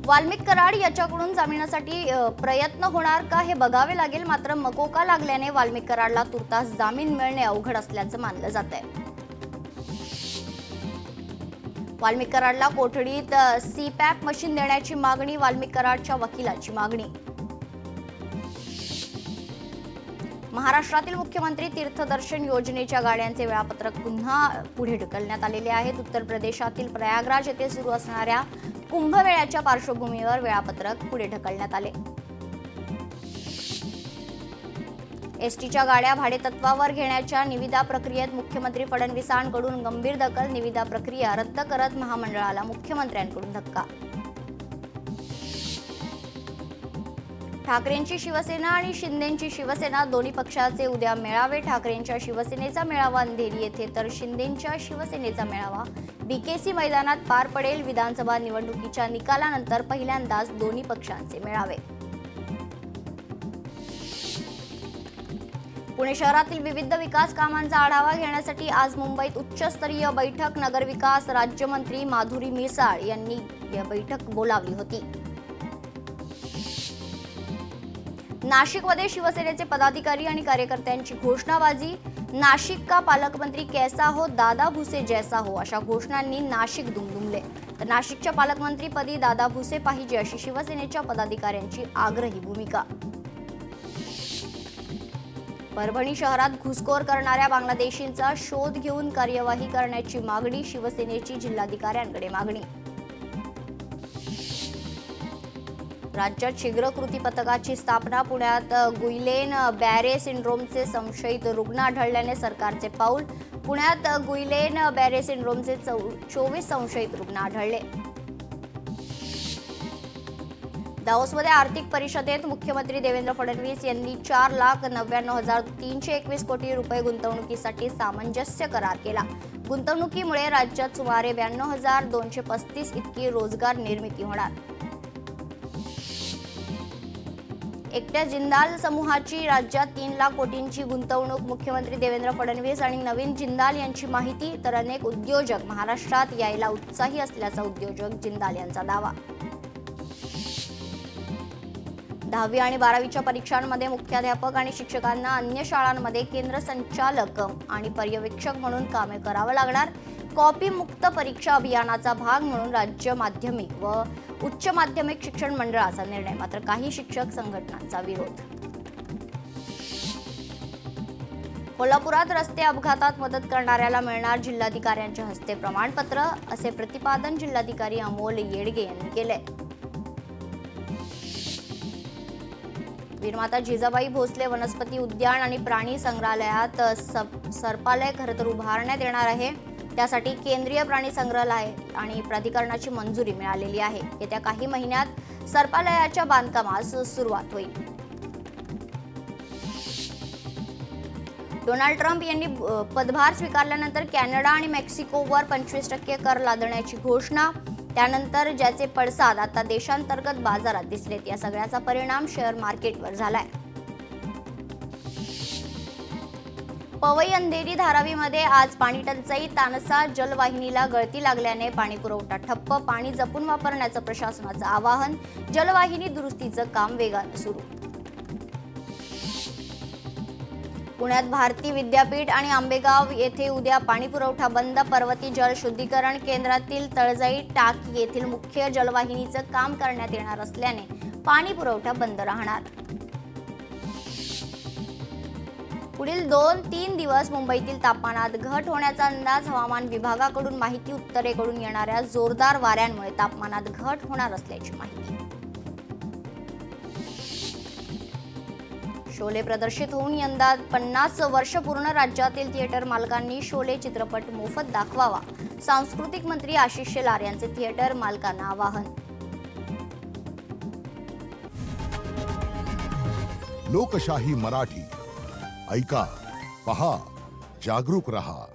वाल्मिक कराड याच्याकडून जामिनासाठी प्रयत्न होणार का हे बघावे लागेल। मात्र मकोका लागल्याने वाल्मिक कराडला तुर्तास जामीन मिळणे अवघड असल्याचं मानलं जातंय। वाल्मिक कराडला कोठडीत सीपॅप मशीन देण्याची मागणी, वाल्मिक कराडच्या वकिलाची मागणी। महाराष्ट्रातील मुख्यमंत्री तीर्थदर्शन योजनेच्या गाड्यांचे वेळापत्रक पुन्हा पुढे ढकलण्यात आलेले आहेत। उत्तर प्रदेशातील प्रयागराज येथे सुरू असणाऱ्या कुंभमेळ्याच्या पार्श्वभूमीवर वेळापत्रक पुढे ढकलण्यात आले। एसटीच्या गाड्या भाडेतत्वावर घेण्याच्या निविदा प्रक्रियेत मुख्यमंत्री फडणवीसांकडून गंभीर दखल, निविदा प्रक्रिया रद्द करत महामंडळाला मुख्यमंत्र्यांकडून धक्का। ठाकरेंची शिवसेना आणि शिंदेंची शिवसेना दोन्ही पक्षाचे उद्या मेळावे। ठाकरेंच्या शिवसेनेचा मेळावा अंधेरी येथे तर शिंदेंच्या शिवसेनेचा मेळावा बीकेसी मैदानात पार पडेल। विधानसभा निवडणुकीच्या निकालानंतर पहिल्यांदाच दोन्ही पक्षांचे मेळावे। पुणे शहरातील विविध विकास कामांचा आढावा घेण्यासाठी आज मुंबईत उच्चस्तरीय बैठक, नगरविकास राज्यमंत्री माधुरी मिसाळ यांनी या बैठक बोलावली होती। नाशिकमध्ये शिवसेनेचे पदाधिकारी आणि कार्यकर्त्यांची घोषणाबाजी, नाशिक का पालकमंत्री कैसा हो, दादा भुसे जैसा हो अशा घोषणांनी नाशिक दुमदुमले। तर नाशिकच्या पालकमंत्रीपदी दादा भुसे पाहिजे अशी शिवसेनेच्या पदाधिकाऱ्यांची आग्रही भूमिका। परभणी शहरात घुसखोर करणाऱ्या बांगलादेशींचा शोध घेऊन कार्यवाही करण्याची मागणी, शिवसेनेची जिल्हाधिकाऱ्यांकडे मागणी। राज्यात शीघ्र कृती पथकाची स्थापना, पुण्यात गुइलेन बॅरे सिंड्रोमचे संशयित रुग्ण आढळल्याने सरकारचे पाऊल। पुण्यात गुइलेन बॅरे सिंड्रोमचे 24 संशयित रुग्ण आढळले। दावोसमध्ये आर्थिक परिषदेत मुख्यमंत्री देवेंद्र फडणवीस यांनी 4,99,321 कोटी रुपये गुंतवणुकीसाठी सामंजस्य करार केला। गुंतवणुकीमुळे राज्यात सुमारे 92,235 इतकी रोजगार निर्मिती होणार। एकट्या जिंदाल समूहाची राज्यात 3 लाख कोटींची गुंतवणूक, मुख्यमंत्री देवेंद्र फडणवीस आणि नवीन जिंदाल यांची माहिती। तर अनेक उद्योजक महाराष्ट्रात यायला उत्साही असल्याचा उद्योजक जिंदाल यांचा दावा। 10वी आणि 12वीच्या परीक्षांमध्ये मुख्याध्यापक आणि शिक्षकांना अन्य शाळांमध्ये केंद्र संचालक आणि पर्यवेक्षक म्हणून कामे करावं लागणार। कॉपी मुक्त परीक्षा अभियानाचा भाग म्हणून राज्य माध्यमिक व उच्च माध्यमिक शिक्षण मंडळाचा निर्णय, मात्र काही शिक्षक संघटनांचा विरोध। कोल्हापुरात रस्ते अपघातात मदत करणाऱ्याला मिळणार जिल्हाधिकाऱ्यांच्या हस्ते प्रमाणपत्र, असे प्रतिपादन जिल्हाधिकारी अमोल येडगे यांनी केले। वीरमाता जिजाबाई भोसले वनस्पती उद्यान आणि प्राणी संग्रहालयात सर्पालय खरंतर उभारण्यात येणार आहे। त्यासाठी केंद्रीय प्राणी संग्रहालय आणि प्राधिकरणाची मंजुरी मिळालेली आहे। येत्या काही महिन्यात सर्पालयाच्या बांधकामास सुरुवात होईल। डोनाल्ड ट्रम्प यांनी पदभार स्वीकारल्यानंतर कॅनडा आणि मेक्सिकोवर 25% कर लादण्याची घोषणा, त्यानंतर ज्याचे पडसाद आता देशांतर्गत बाजारात दिसलेत। या सगळ्याचा परिणाम शेअर मार्केटवर झालाय। पवई अंधेरी धारावीमध्ये आज पाणी टंचाई, तानसा जलवाहिनीला गळती लागल्याने पाणी पुरवठा ठप्प, पाणी जपून वापरण्याचं प्रशासनाचं आवाहन, जलवाहिनी दुरुस्तीचं काम वेगानं सुरू। पुण्यात भारती विद्यापीठ आणि आंबेगाव येथे उद्या पाणी पुरवठा बंद। पर्वती जल शुद्धीकरण केंद्रातील तळजाई टाकी येथील मुख्य जलवाहिनीचं काम करण्यात येणार असल्याने पाणी पुरवठा बंद राहणार। पुढील 2-3 दिवस मुंबईतील तापमानात घट होण्याचा अंदाज, हवामान विभागाकडून माहिती। उत्तरेकडून येणाऱ्या जोरदार वाऱ्यांमुळे तापमानात घट होणार असल्याची माहिती। शोले प्रदर्शित होऊन यंदा 50 वर्ष पूर्ण, राज्यातील थिएटर मालकांनी शोले चित्रपट मोफत दाखवावा, सांस्कृतिक मंत्री आशिष शेलार यांचे थिएटर मालकांना आवाहन। लोकशाही मराठी ऐका, पहा, जागरूक रहा।